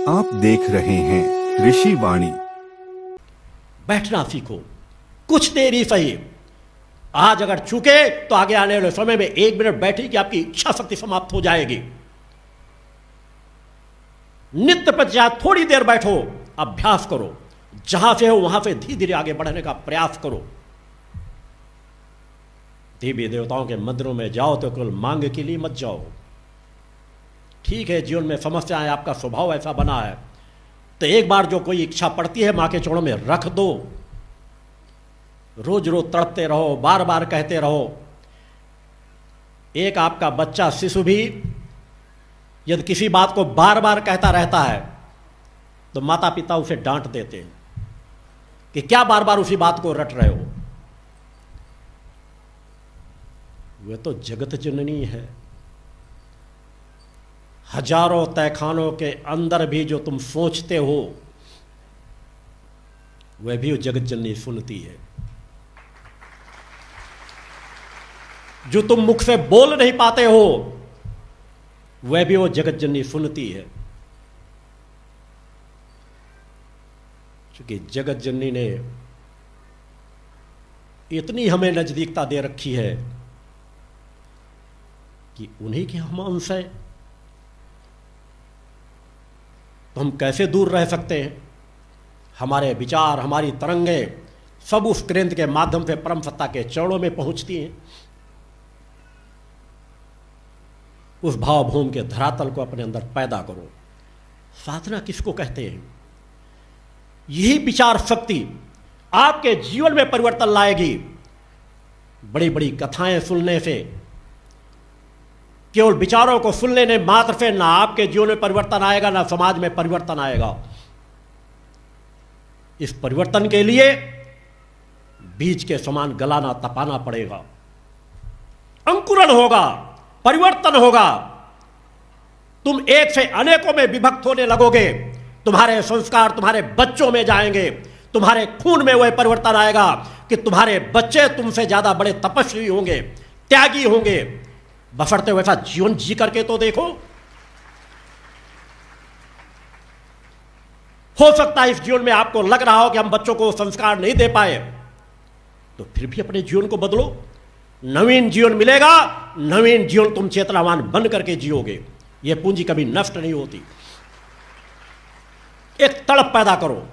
आप देख रहे हैं ऋषि वाणी। बैठना सीखो, कुछ देर ही सही। आज अगर चूके तो आगे आने वाले समय में 1 मिनट बैठी कि आपकी इच्छा शक्ति समाप्त हो जाएगी। नित्य पश्चात थोड़ी देर बैठो, अभ्यास करो, जहां से हो वहां से धीरे धीरे आगे बढ़ने का प्रयास करो। देवी देवताओं के मंदिरों में जाओ तो केवल मांग के लिए मत जाओ। ठीक है, जीवन में समस्याएं, आपका स्वभाव ऐसा बना है, तो एक बार जो कोई इच्छा पड़ती है मां के चरणों में रख दो। रोज रोज तड़पते रहो, बार बार कहते रहो। एक आपका बच्चा शिशु भी यदि किसी बात को बार बार कहता रहता है तो माता पिता उसे डांट देते हैं कि क्या बार बार उसी बात को रट रहे हो। वे तो जगत जननी है। हजारों तहखानों के अंदर भी जो तुम सोचते हो वह भी जगत जननी सुनती है। जो तुम मुख से बोल नहीं पाते हो वह भी वो जगत जननी सुनती है। क्योंकि जगत जननी ने इतनी हमें नजदीकता दे रखी है कि उन्हीं के हम अंश हैं, तो हम कैसे दूर रह सकते हैं। हमारे विचार, हमारी तरंगें सब उस केंद्र के माध्यम से परम सत्ता के चरणों में पहुंचती हैं। उस भावभूमि के धरातल को अपने अंदर पैदा करो। साधना किसको कहते हैं? यही विचार शक्ति आपके जीवन में परिवर्तन लाएगी। बड़ी बड़ी कथाएं सुनने से, केवल विचारों को सुन लेने मात्र से ना आपके जीवन में परिवर्तन आएगा, ना समाज में परिवर्तन आएगा। इस परिवर्तन के लिए बीज के समान गलाना, तपाना पड़ेगा। अंकुरण होगा, परिवर्तन होगा। तुम एक से अनेकों में विभक्त होने लगोगे। तुम्हारे संस्कार तुम्हारे बच्चों में जाएंगे। तुम्हारे खून में वह परिवर्तन आएगा कि तुम्हारे बच्चे तुमसे ज्यादा बड़े तपस्वी होंगे, त्यागी होंगे। बफरते वैसा जीवन जी करके तो देखो। हो सकता है इस जीवन में आपको लग रहा हो कि हम बच्चों को संस्कार नहीं दे पाए, तो फिर भी अपने जीवन को बदलो। नवीन जीवन मिलेगा। नवीन जीवन तुम चेतनावान बन करके जियोगे। यह पूंजी कभी नष्ट नहीं होती। एक तड़प पैदा करो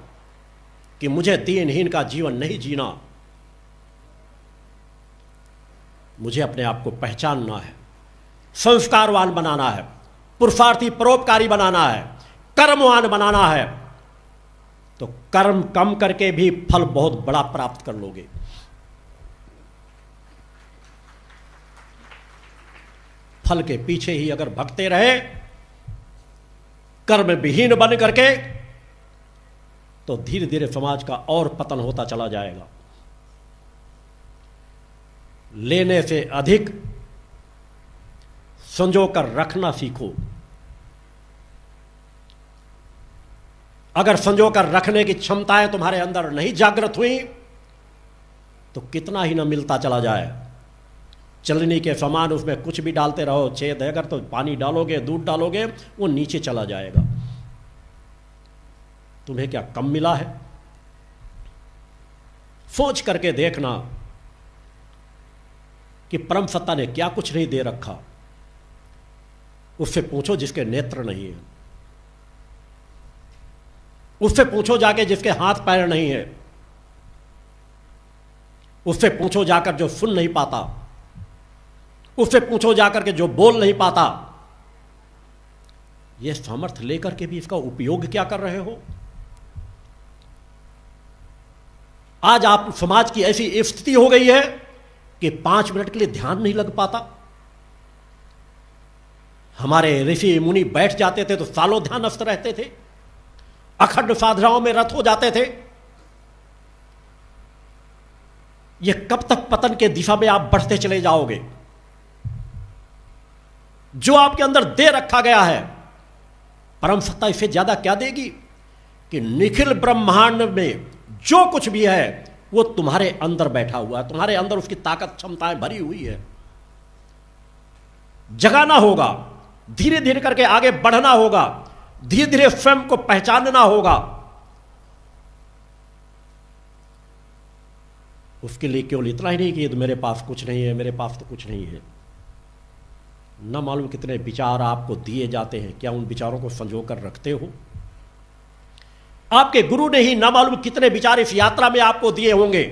कि मुझे दीनहीन का जीवन नहीं जीना, मुझे अपने आप को पहचानना है, संस्कारवान बनाना है, पुरुषार्थी परोपकारी बनाना है, कर्मवान बनाना है। तो कर्म कम करके भी फल बहुत बड़ा प्राप्त कर लोगे। फल के पीछे ही अगर भगते रहे, कर्म विहीन बन करके, तो धीरे धीरे समाज का और पतन होता चला जाएगा। लेने से अधिक संजो कर रखना सीखो। अगर संजो कर रखने की क्षमताएं तुम्हारे अंदर नहीं जागृत हुई तो कितना ही ना मिलता चला जाए। चलनी के समान उसमें कुछ भी डालते रहो, छेद है अगर तो पानी डालोगे, दूध डालोगे, वो नीचे चला जाएगा। तुम्हें क्या कम मिला है? सोच करके देखना कि परम सत्ता ने क्या कुछ नहीं दे रखा। उससे पूछो जिसके नेत्र नहीं है, उससे पूछो जाके जिसके हाथ पैर नहीं है, उससे पूछो जाकर जो सुन नहीं पाता, उससे पूछो जाकर के जो बोल नहीं पाता। यह सामर्थ्य लेकर के भी इसका उपयोग क्या कर रहे हो? आज आप समाज की ऐसी स्थिति हो गई है कि 5 मिनट के लिए ध्यान नहीं लग पाता। हमारे ऋषि मुनि बैठ जाते थे तो सालों ध्यानस्थ रहते थे, अखंड साधनाओं में रत हो जाते थे। यह कब तक पतन के दिशा में आप बढ़ते चले जाओगे? जो आपके अंदर दे रखा गया है, परम सत्ता इससे ज्यादा क्या देगी कि निखिल ब्रह्मांड में जो कुछ भी है वो तुम्हारे अंदर बैठा हुआ है। तुम्हारे अंदर उसकी ताकत, क्षमताएं भरी हुई है। जगाना होगा, धीरे धीरे करके आगे बढ़ना होगा। धीरे धीरे स्वयं को पहचानना होगा। उसके लिए केवल इतना ही नहीं कि मेरे पास कुछ नहीं है, मेरे पास तो कुछ नहीं है। न मालूम कितने विचार आपको दिए जाते हैं, क्या उन विचारों को संजो कर रखते हो? आपके गुरु ने ही न मालूम कितने विचार इस यात्रा में आपको दिए होंगे,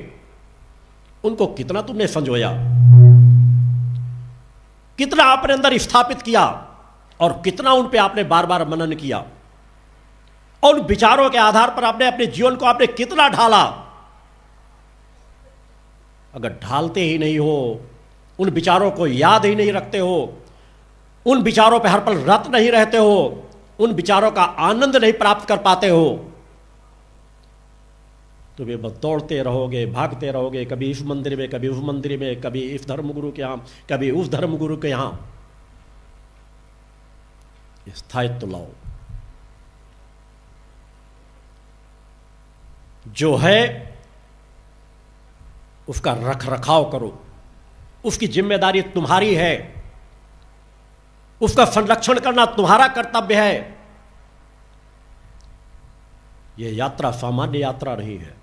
उनको कितना तुमने संजोया, कितना आपने अंदर स्थापित किया और कितना उन पे आपने बार बार मनन किया, और उन विचारों के आधार पर आपने अपने जीवन को आपने कितना ढाला। अगर ढालते ही नहीं हो, उन विचारों को याद ही नहीं रखते हो, उन विचारों पर हर पल रत नहीं रहते हो, उन विचारों का आनंद नहीं प्राप्त कर पाते हो, तो वे बस दौड़ते रहोगे, भागते रहोगे, कभी इस मंदिर में, कभी उस मंदिर में, कभी इस धर्मगुरु के यहाँ, कभी उस धर्मगुरु के यहाँ। स्थायित्व लाओ। जो है उसका रख रखाव करो, उसकी जिम्मेदारी तुम्हारी है, उसका संरक्षण करना तुम्हारा कर्तव्य है। यह यात्रा सामान्य यात्रा नहीं है।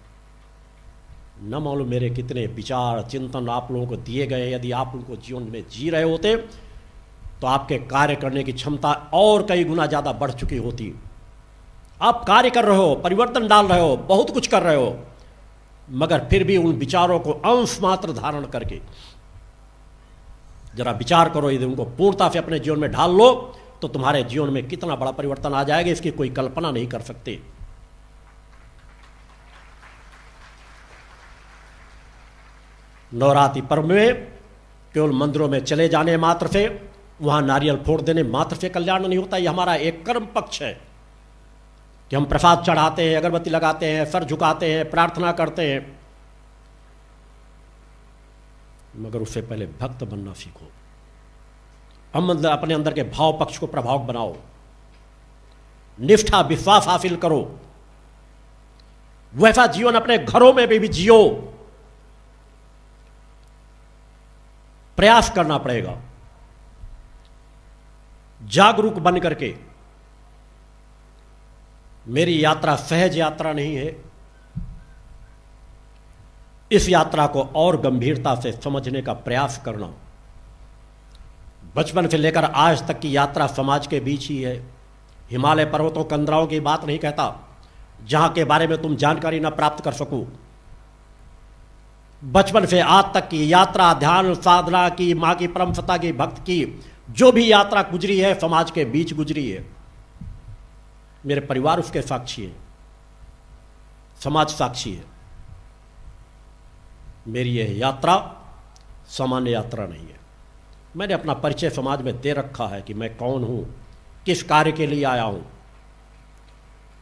न मालूम मेरे कितने विचार चिंतन आप लोगों को दिए गए, यदि आप उनको जीवन में जी रहे होते तो आपके कार्य करने की क्षमता और कई गुना ज्यादा बढ़ चुकी होती। आप कार्य कर रहे हो, परिवर्तन डाल रहे हो, बहुत कुछ कर रहे हो, मगर फिर भी उन विचारों को अंश मात्र धारण करके जरा विचार करो, यदि उनको पूर्णता से अपने जीवन में ढाल लो तो तुम्हारे जीवन में कितना बड़ा परिवर्तन आ जाएगा, इसकी कोई कल्पना नहीं कर सकते। नवरात्रि पर्व में केवल मंदिरों में चले जाने मात्र से, वहां नारियल फोड़ देने मात्र से कल्याण नहीं होता। यह हमारा एक कर्म पक्ष है कि हम प्रसाद चढ़ाते हैं, अगरबत्ती लगाते हैं, सर झुकाते हैं, प्रार्थना करते हैं, मगर उससे पहले भक्त बनना सीखो। हम अपने अंदर के भाव पक्ष को प्रभावक बनाओ, निष्ठा विश्वास हासिल करो, वैसा जीवन अपने घरों में भी जियो। प्रयास करना पड़ेगा जागरूक बन करके। मेरी यात्रा सहज यात्रा नहीं है। इस यात्रा को और गंभीरता से समझने का प्रयास करना। बचपन से लेकर आज तक की यात्रा समाज के बीच ही है। हिमालय पर्वतों कंदराओं की बात नहीं कहता जहां के बारे में तुम जानकारी न प्राप्त कर सको। बचपन से आज तक की यात्रा, ध्यान साधना की, मां की परम सत्ता की, भक्त की जो भी यात्रा गुजरी है, समाज के बीच गुजरी है। मेरे परिवार उसके साक्षी है, समाज साक्षी है। मेरी यह यात्रा सामान्य यात्रा नहीं है। मैंने अपना परिचय समाज में दे रखा है कि मैं कौन हूं, किस कार्य के लिए आया हूं।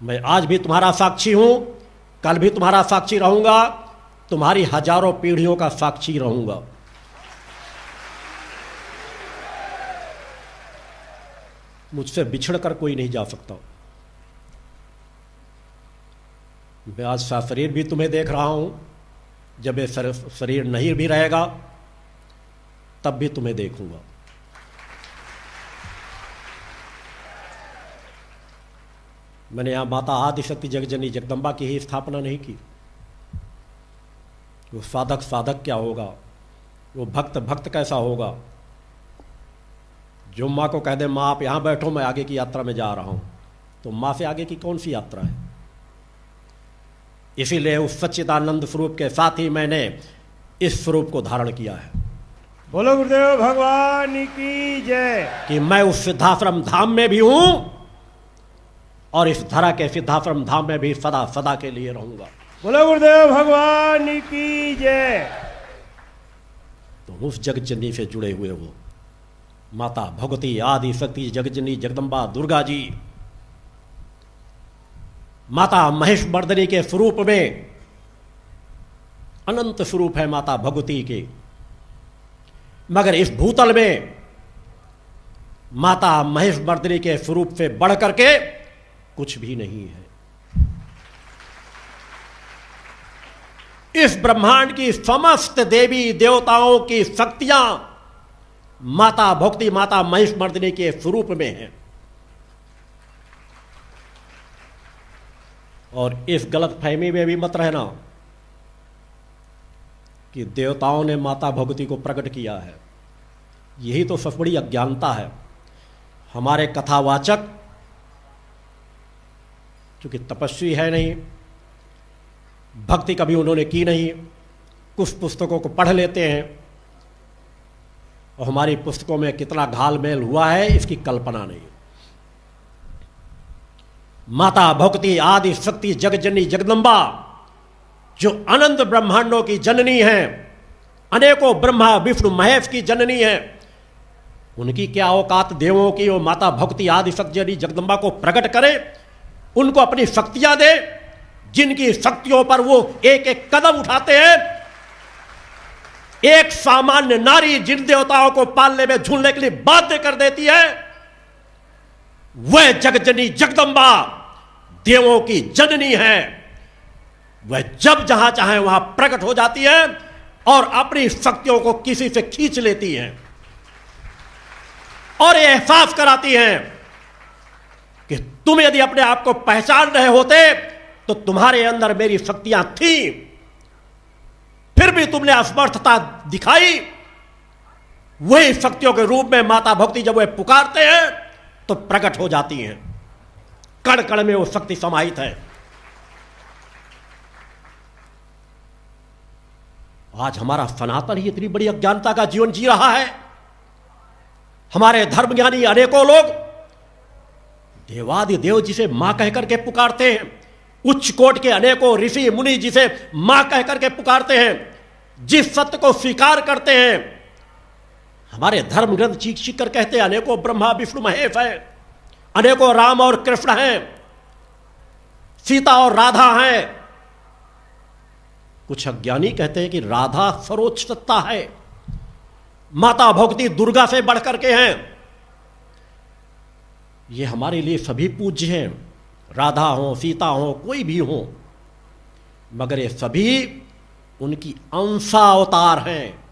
मैं आज भी तुम्हारा साक्षी हूं, कल भी तुम्हारा साक्षी रहूंगा, तुम्हारी हजारों पीढ़ियों का साक्षी रहूंगा। मुझसे बिछड़ कर कोई नहीं जा सकता। मैं आज सा शरीर भी तुम्हें देख रहा हूं, जब ये शरीर नहीं भी रहेगा तब भी तुम्हें देखूंगा। मैंने यहां माता आदिशक्ति जगजननी जगदम्बा की ही स्थापना नहीं की। वो साधक साधक क्या होगा, वो भक्त भक्त कैसा होगा। जो माँ को कह दे माँ आप यहां बैठो, मैं आगे की यात्रा में जा रहा हूं, तो माँ से आगे की कौन सी यात्रा है। इसीलिए उस सच्चिदानंद स्वरूप के साथ ही मैंने इस स्वरूप को धारण किया है। बोलो गुरुदेव भगवान की जय। कि मैं उस सिद्धाश्रम धाम में भी हूं और इस धरा के सिद्धाश्रम धाम में भी सदा सदा के लिए रहूंगा। बोलो गुरुदेव भगवान की जय। तो उस जगजननी से जुड़े हुए हो माता भगवती आदि शक्ति जगजननी जगदम्बा दुर्गा जी, माता महेश मर्दनी के स्वरूप में अनंत स्वरूप है माता भगवती के, मगर इस भूतल में माता महेश मर्दनी के स्वरूप से बढ़ करके कुछ भी नहीं है। इस ब्रह्मांड की समस्त देवी देवताओं की शक्तियां माता भक्ति माता महेश मर्दनी के स्वरूप में है। और इस गलत फहमी में भी मत रहना कि देवताओं ने माता भगवती को प्रकट किया है। यही तो सबसे बड़ी अज्ञानता है। हमारे कथावाचक क्योंकि तपस्वी है नहीं, भक्ति कभी उन्होंने की नहीं, कुछ पुस्तकों को पढ़ लेते हैं और हमारी पुस्तकों में कितना घालमेल हुआ है इसकी कल्पना नहीं। माता भगवती आदि शक्ति जगजननी जगदम्बा जो अनंत ब्रह्मांडों की जननी है, अनेकों ब्रह्मा विष्णु महेश की जननी है, उनकी क्या औकात देवों की वो माता भगवती आदि शक्ति जगदम्बा को प्रकट करे, उनको अपनी शक्तियां दे, जिनकी शक्तियों पर वो एक एक कदम उठाते हैं। एक सामान्य नारी जिन देवताओं को पालने में झूलने के लिए बाध्य कर देती है, वह जगजननी जगदम्बा देवों की जननी है। वह जब जहां चाहे वहां प्रकट हो जाती है और अपनी शक्तियों को किसी से खींच लेती है और यह एहसास कराती है कि तुम यदि अपने आप को पहचान रहे होते तो तुम्हारे अंदर मेरी शक्तियां थी, फिर भी तुमने असमर्थता दिखाई। वही शक्तियों के रूप में माता भक्ति जब वे पुकारते हैं तो प्रकट हो जाती हैं। कण कण में वो शक्ति समाहित है। आज हमारा सनातन ही इतनी बड़ी अज्ञानता का जीवन जी रहा है। हमारे धर्मज्ञानी अनेकों लोग देवादि देव जिसे मां कहकर के पुकारते हैं, उच्च कोट के अनेकों ऋषि मुनि जिसे मां कहकर के पुकारते हैं, जिस सत्य को स्वीकार करते हैं, हमारे धर्म ग्रंथ चीख चीख कर कहते हैं अनेकों ब्रह्मा विष्णु महेश है, अनेकों राम और कृष्ण हैं, सीता और राधा हैं। कुछ अज्ञानी कहते हैं कि राधा सर्वोच्च सत्ता है, माता भगवती दुर्गा से बढ़कर के हैं। ये हमारे लिए सभी पूज्य हैं, राधा हो सीता हो कोई भी हो, मगर ये सभी उनकी अंशावतार हैं।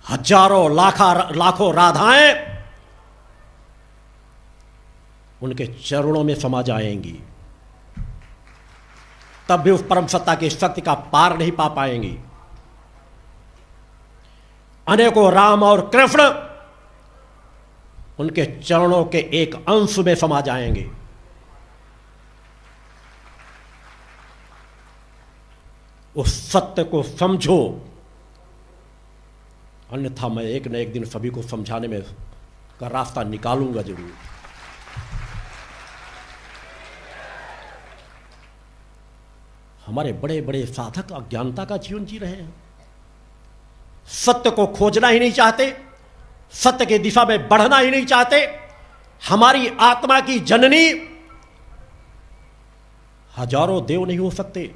हजारों लाखों राधाएं उनके चरणों में समा जाएंगी, तब भी उस परम सत्ता की शक्ति का पार नहीं पा पाएंगी। अनेकों राम और कृष्ण उनके चरणों के एक अंश में समा जाएंगे। उस सत्य को समझो, अन्यथा मैं एक न एक दिन सभी को समझाने में का रास्ता निकालूंगा जरूर। हमारे बड़े बड़े साधक अज्ञानता का जीवन जी रहे हैं, सत्य को खोजना ही नहीं चाहते, सत्य की दिशा में बढ़ना ही नहीं चाहते। हमारी आत्मा की जननी हजारों देव नहीं हो सकते।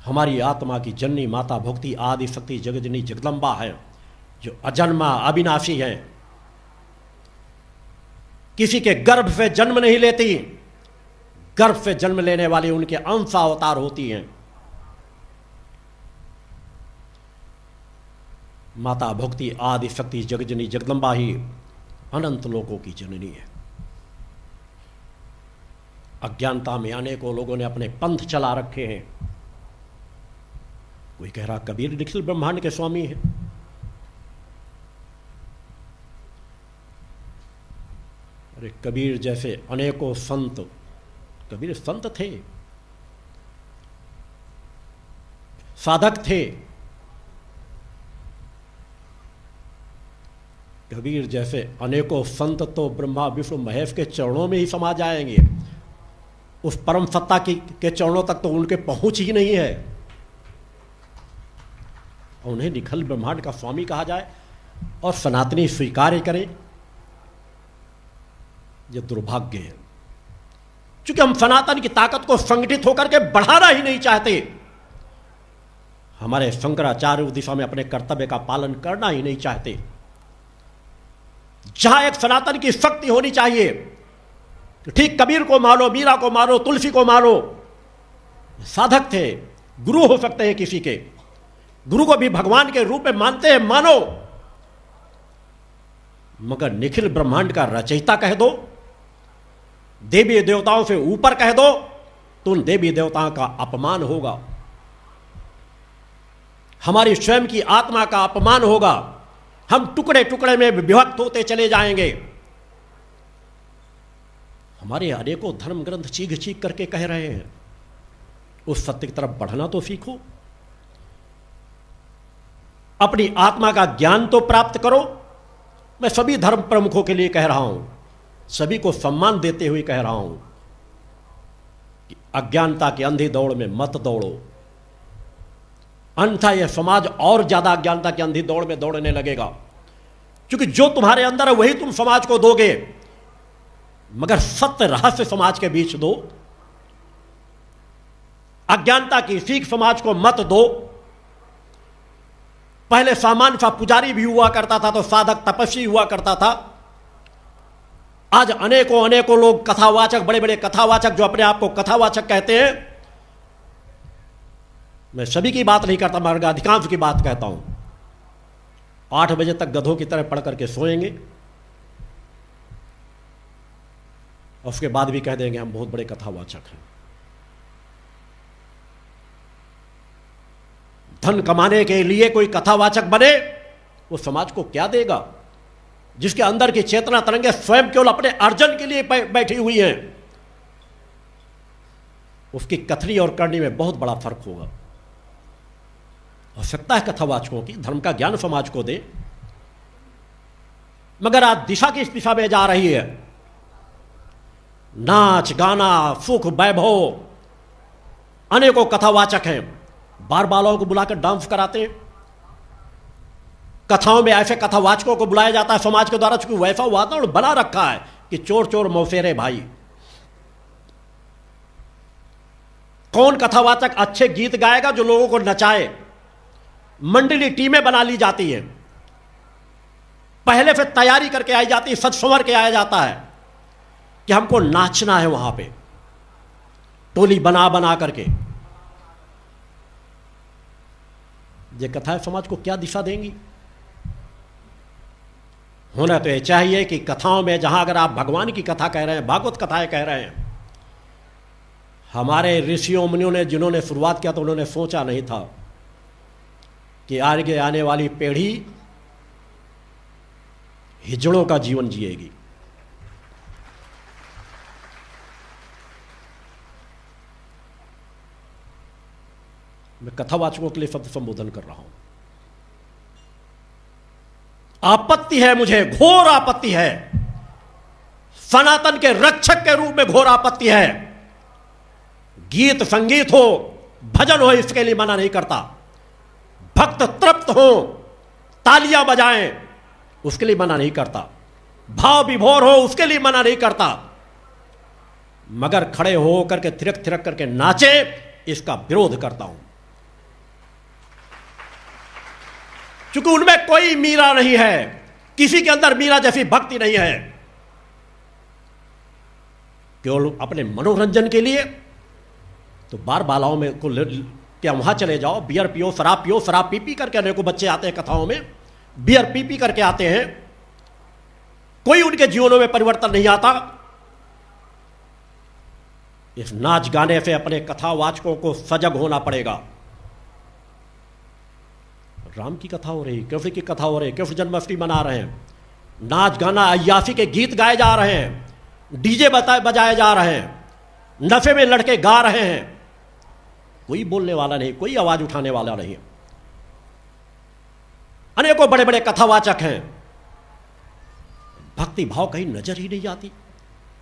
हमारी आत्मा की जननी माता भक्ति आदि शक्ति जगजननी जगदम्बा है, जो अजन्मा अविनाशी है, किसी के गर्भ से जन्म नहीं लेती, गर्भ से जन्म लेने वाली उनके अंश अवतार होती हैं। माता भक्ति आदि शक्ति जगजननी जगदम्बा ही अनंत लोकों की जननी है। अज्ञानता में अनेकों लोगों ने अपने पंथ चला रखे हैं। कोई कह रहा कबीर निखिल ब्रह्मांड के स्वामी है। अरे कबीर जैसे अनेकों संत, कबीर संत थे, साधक थे। कबीर जैसे अनेकों संत तो ब्रह्मा विष्णु महेश के चरणों में ही समा जाएंगे। उस परम सत्ता के चरणों तक तो उनके पहुंच ही नहीं है। उन्हें निखिल ब्रह्मांड का स्वामी कहा जाए और सनातनी स्वीकार करें, यह दुर्भाग्य है। क्योंकि हम सनातन की ताकत को संगठित होकर के बढ़ाना ही नहीं चाहते। हमारे शंकराचार्य उस दिशा में अपने कर्तव्य का पालन करना ही नहीं चाहते। जहां एक सनातन की शक्ति होनी चाहिए, तो ठीक कबीर को मानो, मीरा को मानो, तुलसी को मानो, साधक थे, गुरु हो सकते हैं किसी के, गुरु को भी भगवान के रूप में मानते हैं, मानो। मगर निखिल ब्रह्मांड का रचयिता कह दो, देवी देवताओं से ऊपर कह दो, तो उन देवी देवताओं का अपमान होगा, हमारी स्वयं की आत्मा का अपमान होगा। हम टुकड़े टुकड़े में विभक्त होते चले जाएंगे। हमारे अनेकों धर्म ग्रंथ चीख चीख करके कह रहे हैं, उस सत्य की तरफ बढ़ना तो सीखो, अपनी आत्मा का ज्ञान तो प्राप्त करो। मैं सभी धर्म प्रमुखों के लिए कह रहा हूं, सभी को सम्मान देते हुए कह रहा हूं कि अज्ञानता की अंधी दौड़ में मत दौड़ो, अन्यथा यह समाज और ज्यादा अज्ञानता की अंधी दौड़ में दौड़ने लगेगा। क्योंकि जो तुम्हारे अंदर है वही तुम समाज को दोगे, मगर सत्य रहस्य समाज के बीच दो, अज्ञानता की सीख समाज को मत दो। पहले सामान्य सा पुजारी भी हुआ करता था तो साधक तपस्वी हुआ करता था। आज अनेकों अनेकों लोग कथावाचक, बड़े बड़े कथावाचक जो अपने आप को कथावाचक कहते हैं, मैं सभी की बात नहीं करता मगर अधिकांश की बात कहता हूं, 8 बजे तक गधों की तरह पढ़ करके सोएंगे और उसके बाद भी कह देंगे हम बहुत बड़े कथावाचक हैं। धन कमाने के लिए कोई कथावाचक बने, वो समाज को क्या देगा? जिसके अंदर की चेतना तरंगे स्वयं केवल अपने अर्जन के लिए बैठी हुई हैं, उसकी कथनी और करनी में बहुत बड़ा फर्क होगा। आवश्यकता है कथावाचकों की, धर्म का ज्ञान समाज को दे, मगर आज दिशा किस दिशा में जा रही है? नाच गाना सुख वैभव, अनेकों कथावाचक हैं, बार बालों को बुलाकर डांस कराते हैं। कथाओं में ऐसे कथावाचकों को बुलाया जाता है समाज के द्वारा, चूंकि वैसा वातावरण बना रखा है कि चोर चोर मौसेरे भाई। कौन कथावाचक अच्छे गीत गाएगा जो लोगों को नचाए? मंडली टीमें बना ली जाती है, पहले से तैयारी करके आई जाती है, सच संवर के आया जाता है कि हमको नाचना है वहां पे, टोली बना बना करके। ये कथाएं समाज को क्या दिशा देंगी? होना तो यह चाहिए कि कथाओं में, जहां अगर आप भगवान की कथा कह रहे हैं, भागवत कथाएं कह रहे हैं, हमारे ऋषियों मुनियों ने जिन्होंने शुरुआत किया तो उन्होंने सोचा नहीं था कि आगे आने वाली पीढ़ी हिजड़ों का जीवन जिएगी। मैं कथावाचकों के लिए शब्द संबोधन कर रहा हूं। आपत्ति है, मुझे घोर आपत्ति है, सनातन के रक्षक के रूप में घोर आपत्ति है। गीत संगीत हो, भजन हो, इसके लिए मना नहीं करता। भक्त तृप्त हो, तालियां बजाएं, उसके लिए मना नहीं करता। भाव विभोर हो, उसके लिए मना नहीं करता। मगर खड़े हो करके थिरक थिरक करके नाचे, इसका विरोध करता हूं। क्योंकि उनमें कोई मीरा नहीं है, किसी के अंदर मीरा जैसी भक्ति नहीं है। केवल अपने मनोरंजन के लिए तो बार बालाओं में को क्या वहां चले जाओ, बियर पियो, शराब पी पी करके अनेकों बच्चे आते हैं कथाओं में, बियर पी पी करके आते हैं, कोई उनके जीवनों में परिवर्तन नहीं आता। इस नाच गाने से अपने कथावाचकों को सजग होना पड़ेगा। राम की कथा हो रही, कृष्ण की कथा हो रही, कृष्ण जन्माष्टमी मना रहे हैं, नाच गाना अय्यासी के गीत गाए जा रहे हैं, डीजे बजाए जा रहे हैं, नशे में लड़के गा रहे हैं, कोई बोलने वाला नहीं, कोई आवाज उठाने वाला नहीं। अनेकों बड़े बड़े कथावाचक हैं, भक्ति भाव कहीं नजर ही नहीं आती,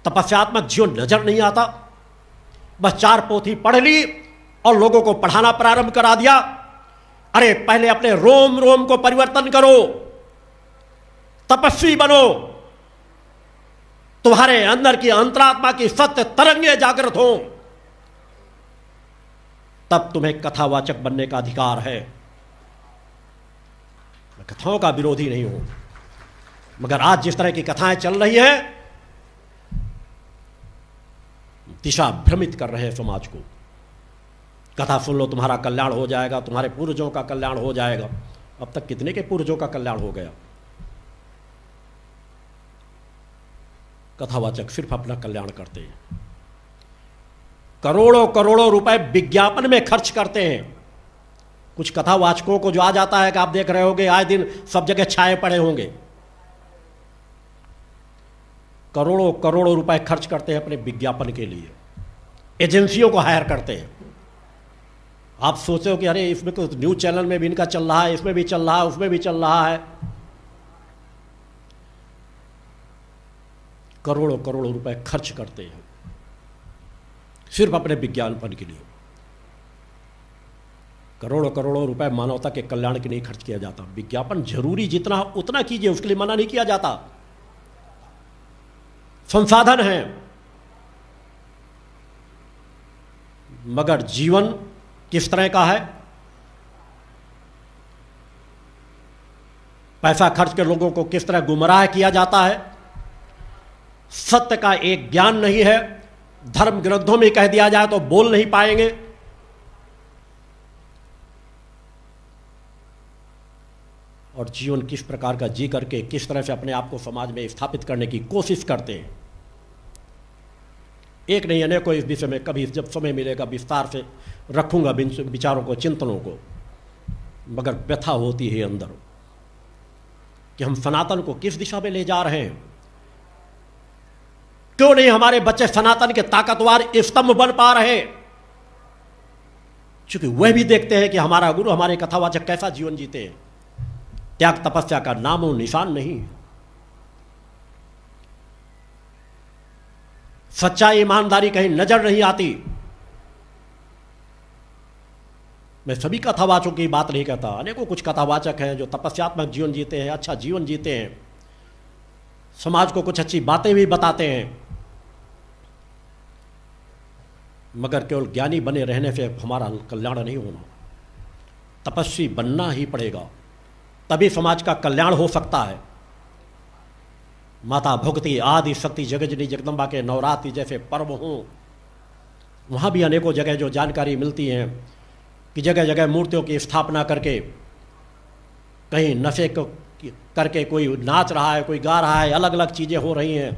तपस्यात्मक जीवन नजर नहीं आता। बस 4 पोथी पढ़ ली और लोगों को पढ़ाना प्रारंभ करा दिया। अरे पहले अपने रोम रोम को परिवर्तन करो, तपस्वी बनो, तुम्हारे अंदर की अंतरात्मा की सत्य तरंगे जागृत हो, तब तुम्हें कथावाचक बनने का अधिकार है। मैं कथाओं का विरोधी नहीं हूं, मगर आज जिस तरह की कथाएं चल रही हैं, दिशा भ्रमित कर रहे हैं समाज को। कथा सुन लो, तुम्हारा कल्याण हो जाएगा, तुम्हारे पूर्वजों का कल्याण हो जाएगा। अब तक कितने के पूर्वजों का कल्याण हो गया? कथावाचक सिर्फ अपना कल्याण करते हैं। करोड़ों करोड़ों रुपए विज्ञापन में खर्च करते हैं। कुछ कथावाचकों को जो आ जाता है कि आप देख रहे होंगे आए दिन सब जगह छाए पड़े होंगे, करोड़ों करोड़ों रुपए खर्च करते हैं अपने विज्ञापन के लिए, एजेंसियों को हायर करते हैं। आप सोचते हो कि अरे इसमें तो न्यूज चैनल में भी इनका चल रहा है, इसमें भी चल रहा है, उसमें भी चल रहा है। करोड़ों करोड़ों रुपए खर्च करते हैं सिर्फ अपने विज्ञापन के लिए। करोड़ों करोड़ों रुपए मानवता के कल्याण के लिए खर्च किया जाता। विज्ञापन जरूरी जितना उतना कीजिए, उसके लिए मना नहीं किया जाता। संसाधन है, मगर जीवन किस तरह का है? पैसा खर्च के लोगों को किस तरह गुमराह किया जाता है। सत्य का एक ज्ञान नहीं है। धर्म ग्रंथों में कह दिया जाए तो बोल नहीं पाएंगे। और जीवन किस प्रकार का जी करके किस तरह से अपने आप को समाज में स्थापित करने की कोशिश करते हैं। एक नहीं अनेकों इस विषय में कभी जब समय मिलेगा विस्तार से रखूंगा विचारों को, चिंतनों को। मगर व्यथा होती है अंदर कि हम सनातन को किस दिशा में ले जा रहे हैं। क्यों नहीं हमारे बच्चे सनातन के ताकतवर स्तंभ बन पा रहे? क्योंकि वह भी देखते हैं कि हमारा गुरु, हमारे कथावाचक कैसा जीवन जीते हैं। त्याग तपस्या का नाम और निशान नहीं। सच्चाई ईमानदारी कहीं नजर नहीं आती। मैं सभी कथावाचकों की बात नहीं कहता, अनेकों कुछ कथावाचक हैं जो तपस्यात्मक जीवन जीते हैं, अच्छा जीवन जीते हैं, समाज को कुछ अच्छी बातें भी बताते हैं। मगर केवल ज्ञानी बने रहने से हमारा कल्याण नहीं होना। तपस्वी बनना ही पड़ेगा, तभी समाज का कल्याण हो सकता है। माता भगवती आदि शक्ति जगजनी जगदम्बा के नवरात्रि जैसे पर्व हों, वहाँ भी अनेकों जगह जो जानकारी मिलती हैं कि जगह जगह मूर्तियों की स्थापना करके, कहीं नशे करके कोई नाच रहा है, कोई गा रहा है, अलग अलग चीज़ें हो रही हैं।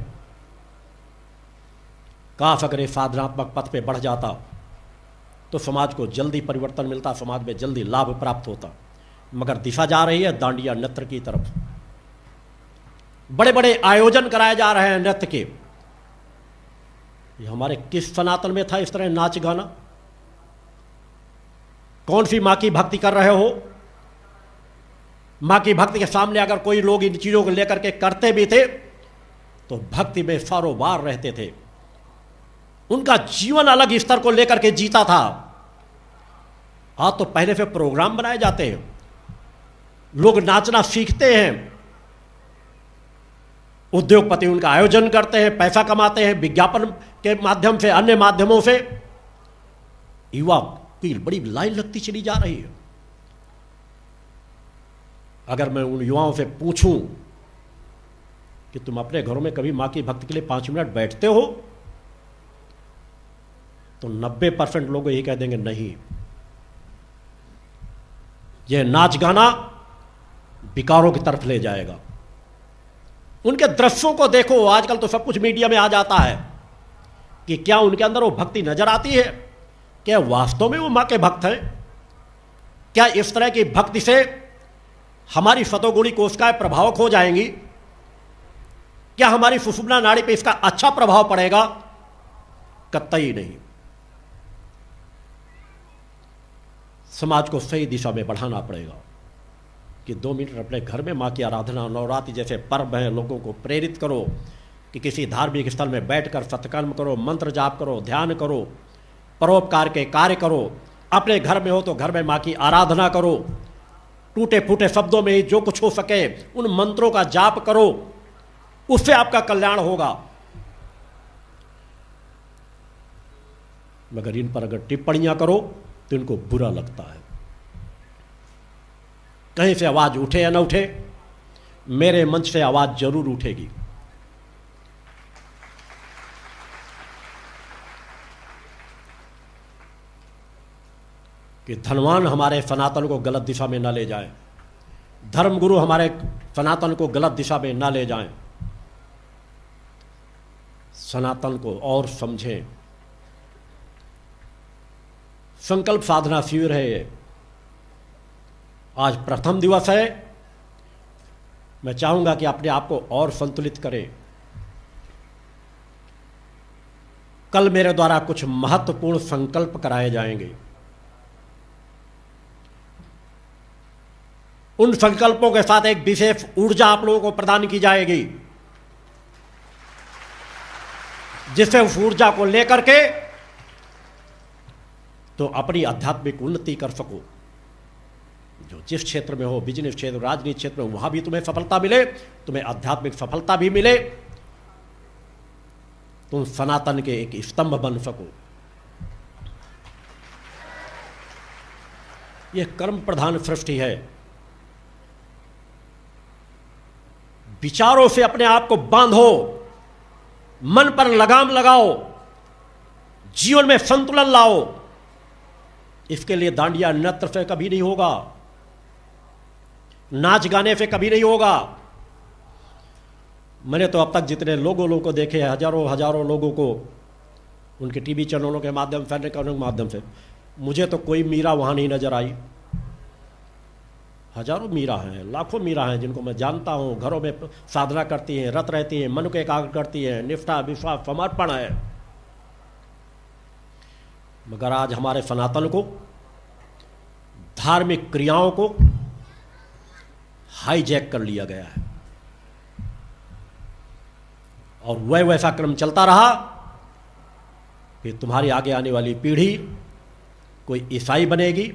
काश अगर ये साधनात्मक पथ पे बढ़ जाता तो समाज को जल्दी परिवर्तन मिलता, समाज में जल्दी लाभ प्राप्त होता। मगर दिशा जा रही है दांडिया नृत्य की तरफ। बड़े बड़े आयोजन कराए जा रहे हैं नृत्य के। ये हमारे किस सनातन में था इस तरह नाच गाना? कौन सी माँ की भक्ति कर रहे हो? माँ की भक्ति के सामने अगर कोई लोग इन चीज़ों को लेकर के करते भी थे तो भक्ति में सारोबार रहते थे। उनका जीवन अलग स्तर को लेकर के जीता था। आज तो पहले से प्रोग्राम बनाए जाते हैं, लोग नाचना सीखते हैं, उद्योगपति उनका आयोजन करते हैं, पैसा कमाते हैं विज्ञापन के माध्यम से, अन्य माध्यमों से। युवा की बड़ी लाइन लगती चली जा रही है। अगर मैं उन युवाओं से पूछूं कि तुम अपने घरों में कभी मां की भक्ति के लिए 5 मिनट बैठते हो, तो 90% लोग यही कह देंगे नहीं। यह नाच गाना विकारों की तरफ ले जाएगा। उनके दृश्यों को देखो, आजकल तो सब कुछ मीडिया में आ जाता है कि क्या उनके अंदर वो भक्ति नजर आती है? क्या वास्तव में वो मां के भक्त हैं? क्या इस तरह की भक्ति से हमारी सतोगुणी कोशिकाएं प्रभावक हो जाएंगी? क्या हमारी सुषुम्ना नाड़ी पे इसका अच्छा प्रभाव पड़ेगा? कतई नहीं। समाज को सही दिशा में बढ़ाना पड़ेगा कि 2 मिनट अपने घर में माँ की आराधना, नवरात्रि जैसे पर्व हैं, लोगों को प्रेरित करो कि किसी धार्मिक स्थल में बैठकर सत्कर्म करो, मंत्र जाप करो, ध्यान करो, परोपकार के कार्य करो। अपने घर में हो तो घर में माँ की आराधना करो। टूटे फूटे शब्दों में ही जो कुछ हो सके उन मंत्रों का जाप करो, उससे आपका कल्याण होगा। मगर इन पर अगर टिप्पणियां करो तो इनको बुरा लगता है। कहीं से आवाज उठे या न उठे, मेरे मंच से आवाज जरूर उठेगी। कि धनवान हमारे सनातन को गलत दिशा में न ले जाए, धर्मगुरु हमारे सनातन को गलत दिशा में न ले जाएं। सनातन को और समझें। संकल्प साधना शिविर है ये, आज प्रथम दिवस है। मैं चाहूंगा कि अपने आप को और संतुलित करें। कल मेरे द्वारा कुछ महत्वपूर्ण संकल्प कराए जाएंगे। उन संकल्पों के साथ एक विशेष ऊर्जा आप लोगों को प्रदान की जाएगी, जिससे उस ऊर्जा को लेकर के तो अपनी आध्यात्मिक उन्नति कर सको। जो जिस क्षेत्र में हो, बिजनेस क्षेत्र, राजनीति क्षेत्र में, वहां भी तुम्हें सफलता मिले, तुम्हें आध्यात्मिक सफलता भी मिले, तुम सनातन के एक स्तंभ बन सको। यह कर्म प्रधान सृष्टि है। विचारों से अपने आप को बांधो, मन पर लगाम लगाओ, जीवन में संतुलन लाओ। इसके लिए दांडिया नृत्य से कभी नहीं होगा, नाच गाने से कभी नहीं होगा। मैंने तो अब तक जितने लोगों को देखे हैं, हजारों लोगों को, उनके टीवी चैनलों के माध्यम से, के माध्यम से, मुझे तो कोई मीरा वहां नहीं नजर आई। हजारों मीरा हैं, लाखों मीरा हैं जिनको मैं जानता हूं, घरों में साधना करती हैं, रत रहती हैं, मन को एकाग्र करती हैं, निष्ठा, विश्वास, समर्पण है। मगर आज हमारे सनातन को, धार्मिक क्रियाओं को हाईजैक कर लिया गया है और वह वैसा क्रम चलता रहा कि तुम्हारी आगे आने वाली पीढ़ी कोई ईसाई बनेगी,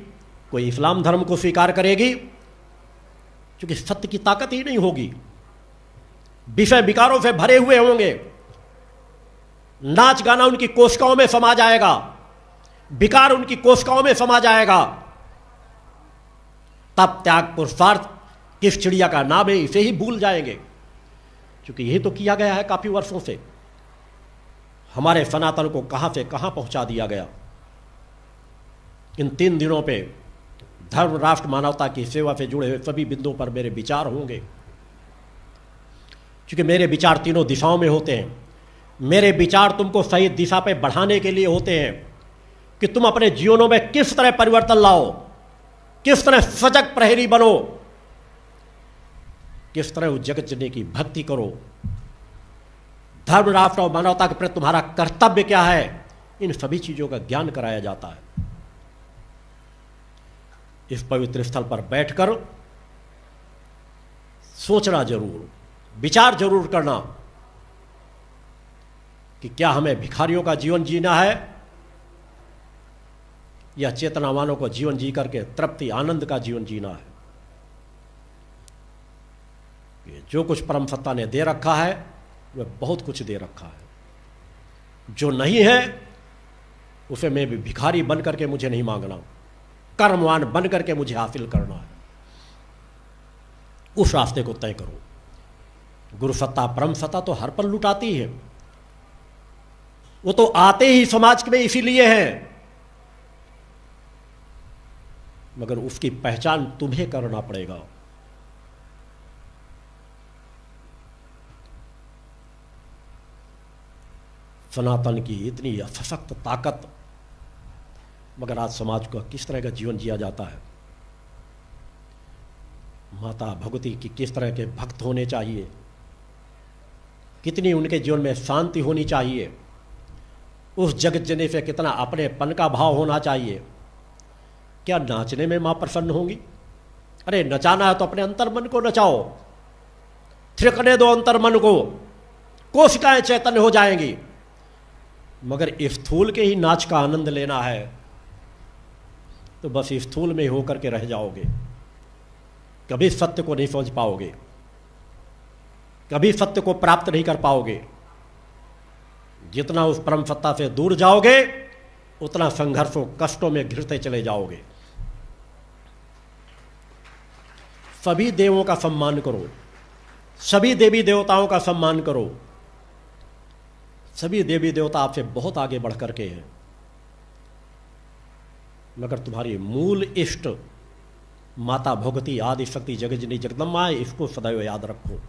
कोई इस्लाम धर्म को स्वीकार करेगी, क्योंकि सत्य की ताकत ही नहीं होगी। विषय विकारों से भरे हुए होंगे, नाच गाना उनकी कोशिकाओं में समा जाएगा, विकार उनकी कोशिकाओं में समा जाएगा। तब त्याग पुरुषार्थ किस चिड़िया का नाम है, इसे ही भूल जाएंगे, क्योंकि यही तो किया गया है काफी वर्षों से। हमारे सनातन को कहां से कहां पहुंचा दिया गया। इन 3 दिनों पे धर्म, राष्ट्र, मानवता की सेवा से जुड़े हुए सभी बिंदुओं पर मेरे विचार होंगे, क्योंकि मेरे विचार तीनों दिशाओं में होते हैं। मेरे विचार तुमको सही दिशा पे बढ़ाने के लिए होते हैं कि तुम अपने जीवनों में किस तरह परिवर्तन लाओ, किस तरह सजग प्रहरी बनो, किस तरह उस जगत जननी की भक्ति करो, धर्म, राष्ट्र और मानवता के प्रति तुम्हारा कर्तव्य क्या है, इन सभी चीजों का ज्ञान कराया जाता है। इस पवित्र स्थल पर बैठकर सोचना जरूर, विचार जरूर करना कि क्या हमें भिखारियों का जीवन जीना है या चेतनावानों को जीवन जी करके तृप्ति, आनंद का जीवन जीना है। ये जो कुछ परम सत्ता ने दे रखा है वह बहुत कुछ दे रखा है। जो नहीं है उसे मैं भी भिखारी बन करके मुझे नहीं मांगना, कर्मवान बन करके मुझे हासिल करना है। उस रास्ते को तय करो। गुरु सत्ता, परम सत्ता तो हर पल लुटाती है। वो तो आते ही समाज में इसीलिए हैं, मगर उसकी पहचान तुम्हें करना पड़ेगा। सनातन की इतनी सशक्त ताकत, मगर आज समाज को किस तरह का जीवन जिया जाता है। माता भगवती की किस तरह के भक्त होने चाहिए, कितनी उनके जीवन में शांति होनी चाहिए, उस जगत जननी से कितना अपनेपन का भाव होना चाहिए। क्या नाचने में मां प्रसन्न होंगी? अरे नचाना है तो अपने अंतर्मन को नचाओ, थिरकने दो अंतर्मन को, कोशिकाएं चैतन्य हो जाएंगी। मगर स्थूल के ही नाच का आनंद लेना है तो बस स्थूल में होकर के रह जाओगे, कभी सत्य को नहीं समझ पाओगे, कभी सत्य को प्राप्त नहीं कर पाओगे। जितना उस परम सत्ता से दूर जाओगे उतना संघर्षों, कष्टों में घिरते चले जाओगे। सभी देवों का सम्मान करो, सभी देवी देवताओं का सम्मान करो। सभी देवी देवता आपसे बहुत आगे बढ़ करके हैं, मगर तुम्हारी मूल इष्ट माता भगवती, आदि शक्ति, जगतजननी, जगदम्बा है, इसको सदैव याद रखो।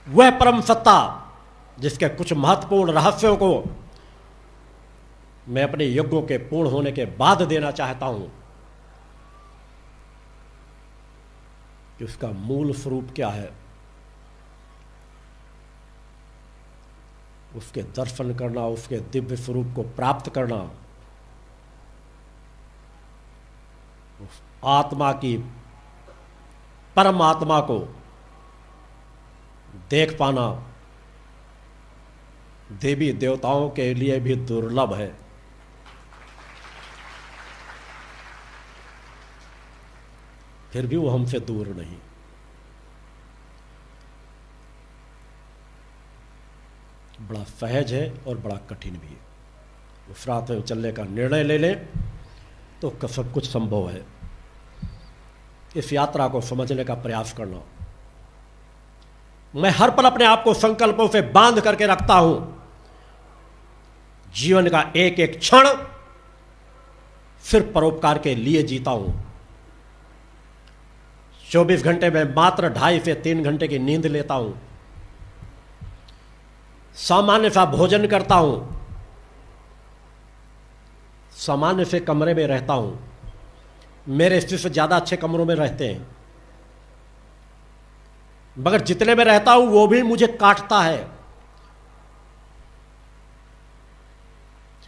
वह परम सत्ता जिसके कुछ महत्वपूर्ण रहस्यों को मैं अपने यज्ञों के पूर्ण होने के बाद देना चाहता हूं कि उसका मूल स्वरूप क्या है, उसके दर्शन करना, उसके दिव्य स्वरूप को प्राप्त करना, उस आत्मा की परमात्मा को देख पाना देवी देवताओं के लिए भी दुर्लभ है। फिर भी वो हमसे दूर नहीं। बड़ा सहज है और बड़ा कठिन भी है। उस रात में चलने का निर्णय ले लें तो सब कुछ संभव है। इस यात्रा को समझने का प्रयास करना। मैं हर पल अपने आप को संकल्पों से बांध करके रखता हूं। जीवन का एक एक क्षण सिर्फ परोपकार के लिए जीता हूं। 24 घंटे में मात्र 2.5 से 3 घंटे की नींद लेता हूं। सामान्य सा भोजन करता हूं। सामान्य से कमरे में रहता हूं। मेरे स्थिति से ज्यादा अच्छे कमरों में रहते हैं, मगर जितने में रहता हूं वो भी मुझे काटता है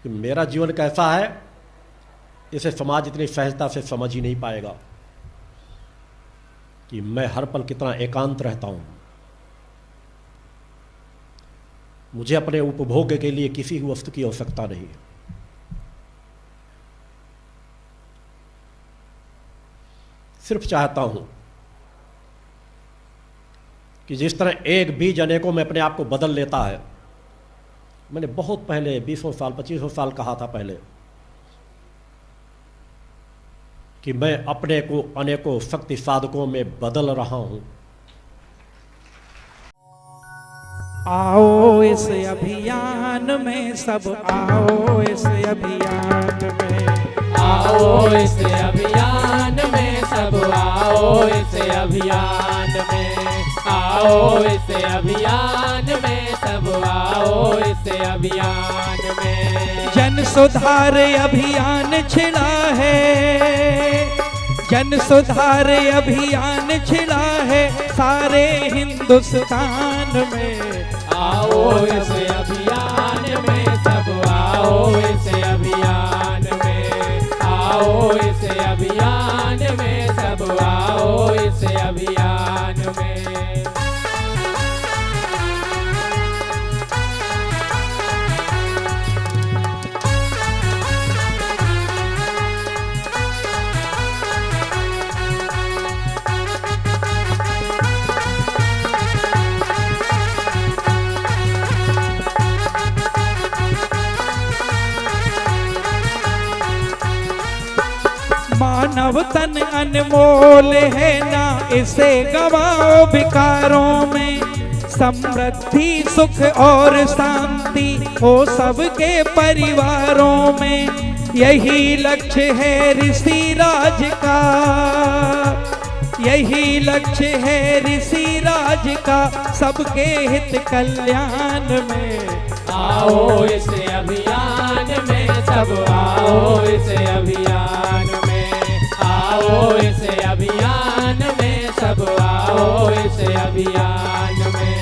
कि मेरा जीवन कैसा है इसे समाज इतनी सहजता से समझ ही नहीं पाएगा कि मैं हर पल कितना एकांत रहता हूं। मुझे अपने उपभोग के लिए किसी वस्तु की आवश्यकता नहीं है। सिर्फ चाहता हूं कि जिस तरह एक बीज अनेकों में अपने आप को बदल लेता है। मैंने बहुत पहले 20 साल 25 साल कहा था पहले कि मैं अपने को अनेकों शक्ति साधकों में बदल रहा हूं। आओ इस अभियान में सब आओ इस अभियान में, आओ इस अभियान में सब आओ इस अभियान में, आओ इस अभियान में सब आओ इस अभियान में। जन सुधार अभियान छिड़ा है, जन सुधार अभियान छिड़ा है सारे हिंदुस्तान में। आओ इस अभियान में सब आओ इस अभियान में, आओ इस अभियान में सब आओ इस अभियान में। मानव तन अनमोल है ना इसे गवाओ विकारों में। समृद्धि सुख और शांति हो सबके परिवारों में। यही लक्ष्य है ऋषि राज का, यही लक्ष्य है ऋषि राज का सबके हित कल्याण में। आओ इस अभियान में सब आओ इस अभियान में, आओ इस अभियान में सब आओ इस अभियान में।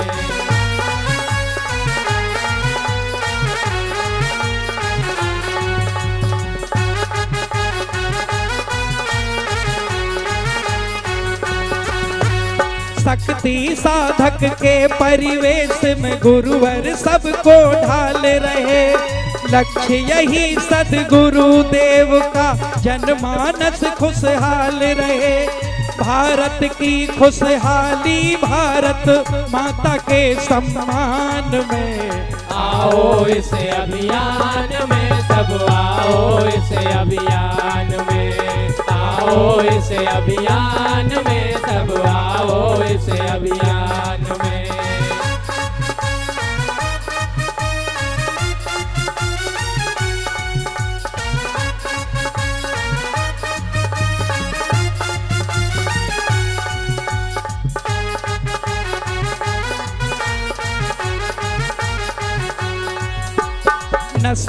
शक्ति साधक के परिवेश में गुरुवर सबको ढाल रहे। लक्ष्य यही सद्गुरु देव का जनमानस खुशहाल रहे। भारत की खुशहाली भारत माता के सम्मान में। आओ इस अभियान में सब आओ इस अभियान में, आओ इस अभियान में सब आओ इस अभियान में।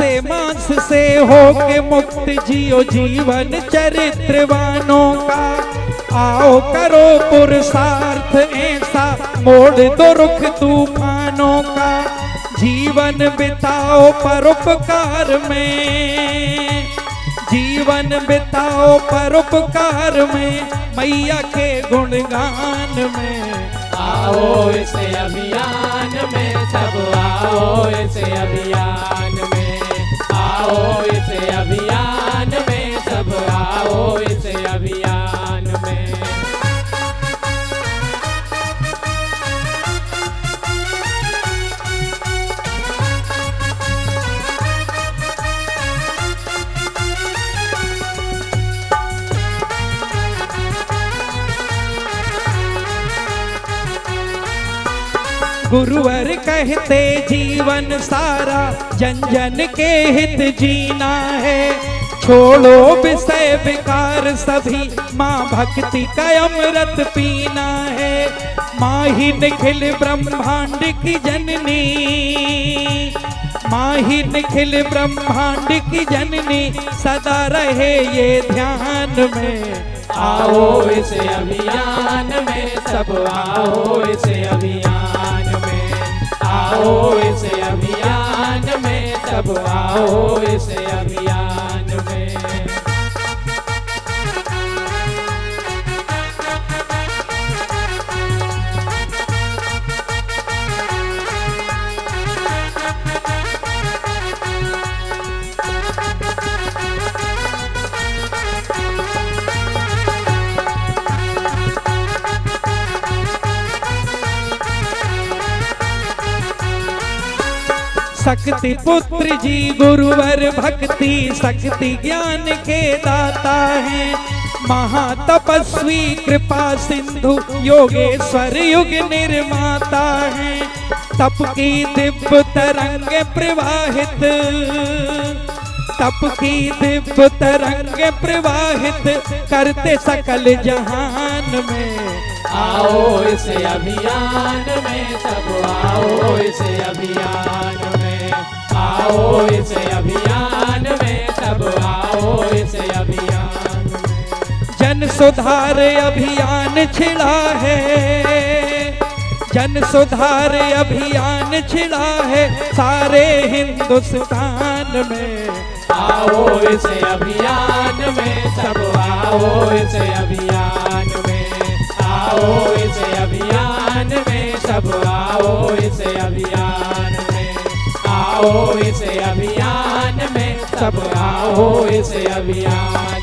मासे मांस से हो के मुक्त जियो जीवन चरित्रवानों का। आओ करो पुरुषार्थ ऐसा मोड़ दो रुख तूफानों का। जीवन बिताओ परोपकार में, जीवन बिताओ परोपकार में, मैया के गुणगान में। आओ इस अभियान में सब आओ इस अभियान में। आओ इस अभियान में सब आओ इस अभियान में। गुरुवर कहते जीवन सारा जन जन के हित जीना है। छोड़ो विषय विकार सभी, माँ भक्ति का अमृत पीना है। माँ ही निखिल ब्रह्मांड की जननी, माँ ही निखिल ब्रह्मांड की जननी, सदा रहे ये ध्यान में। आओ इस अभियान में सब आओ इस अभियान में। आओ इस अभियान में सब आओ इस अभियान में। शक्ति पुत्र जी गुरुवर भक्ति शक्ति ज्ञान के दाता है। महातपस्वी कृपा सिंधु योगेश्वर युग निर्माता है। तप की दिव्य तरंग प्रवाहित, तप की दिव्य तरंग प्रवाहित, करते सकल जहान में। आओ इस अभियान में सब आओ इस अभियान में। आओ इस अभियान में सब आओ इस अभियान में। जन सुधार अभियान छिड़ा है, जन सुधार अभियान छिड़ा है सारे हिंदुस्तान में। आओ इस अभियान में सब आओ इस अभियान में। आओ इस अभियान में सब आओ इस अभियान में। आओ इस अभियान में सब आओ इस अभियान